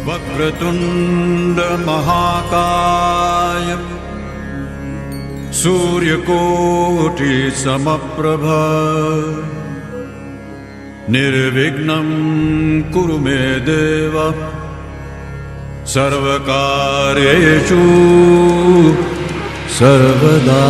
वक्रतुंड महाकाय सूर्यकोटि समप्रभ निर्विघ्नं कुरु मे देव सर्वकार्येषु सर्वदा।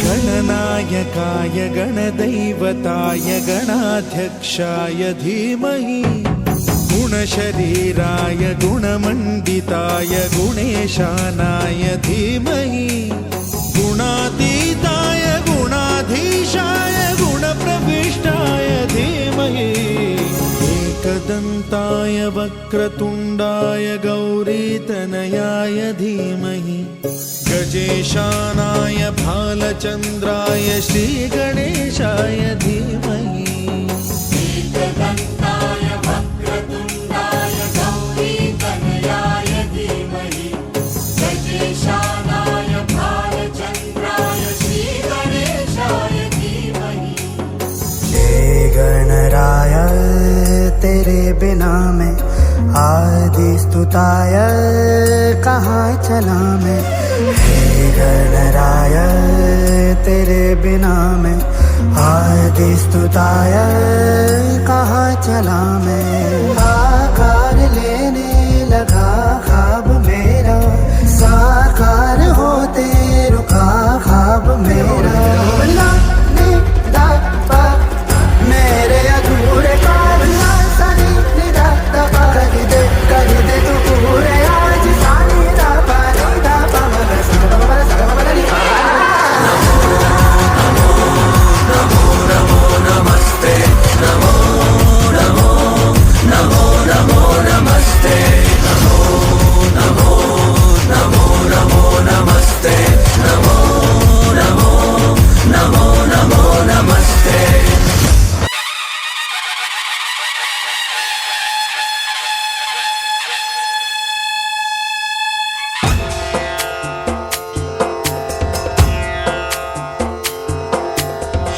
गणनायकाय गणदैवताय गणाध्यक्षाय धीमहि गुणशरीराय गुणमण्डिताय गुणेशानाय धीमहि गुणातीताय गुणाधीशाय गुणप्रविष्टाय धीमहि एकदन्ताय वक्रतुण्डाय गौरीतनयाय धीमहि गजेशानाय भालचन्द्राय श्रीगणेशाय धीमहि एकदन्ताय वक्रतुण्डाय गौरीतनयाय धीमहि गजेशानाय भालचन्द्राय श्रीगणेशाय धीमहि। हे गणराय तेरे बिना मैं आदि स्तुताय कहाँ चला मैं। हे गणराय तेरे बिना मैं आदि स्तुताय कहाँ चला मैं। आकार लेने लगा ख्वाब मेरा साकार होते रुका ख्वाब मेरा। मेरे अधूरे ख्वाब सानी निदा दबा कर दे तू पूरे आज सानी दा पानी दा पामल सगमल सगमल नमो नमो नमस्ते नमो नमो नमो नमो नमस्ते नमो नमो नमो नमो नमस्ते नमो नमो नमो नमो नमस्ते।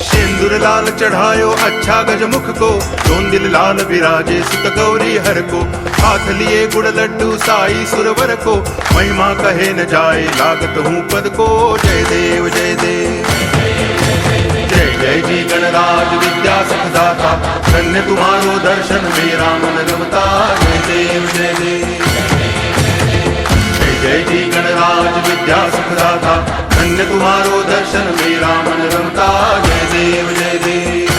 सिंदूर लाल चढ़ायो अच्छा गजमुख को जोन दिल लाल विराजे सुत गौरी हर को हाथ लिए गुड़ लड्डू साई सुरवर को महिमा कहे न जाए लागत हूँ पद को। जय देव जय देव जय जय जी गणराज विद्या सुखदाता धन्य तुम्हारो दर्शन मेरा मन रमता। जय देव जय देव जय जय जी गणराज विद्या सुखदाता धन्य तुम्हारो दर्शन मेरा मन रमता। जय देव जय देव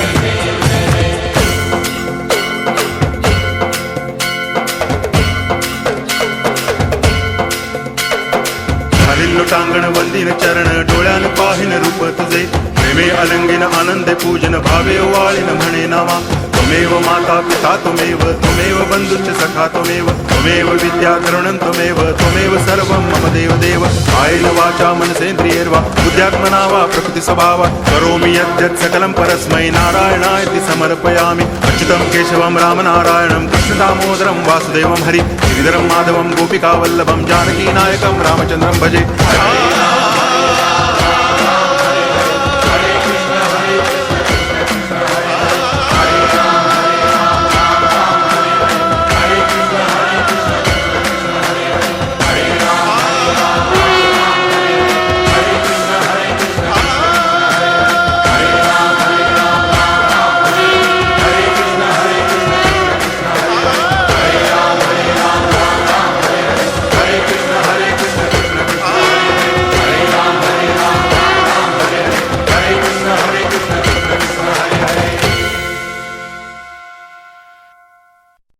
खालील लोटांगण वंदिन चरण डोळ्यान पाहिन रूप तुझे प्रेमे अलंगिन आनंद पूजन भावे वाळीन म्हणे नावा। त्वमेव माता पिता त्वमेव बंधुश्च सखा त्वमेव विद्या करुणं त्वमेव सर्वं मम देव देव। कायेन वाचा मनसेन्द्रियैर्वा बुद्ध्यात्मना वा प्रकृति स्वभावा करोमि यद्यत् सकलं परस्मै नारायणायति समर्पयामि। अच्युतं केशवं रामनारायणं कृष्णदामोदरं वासुदेवं हरि गिरिधरं माधवं गोपिकावल्लभं जानकीनायकं रामचन्द्रं भजे।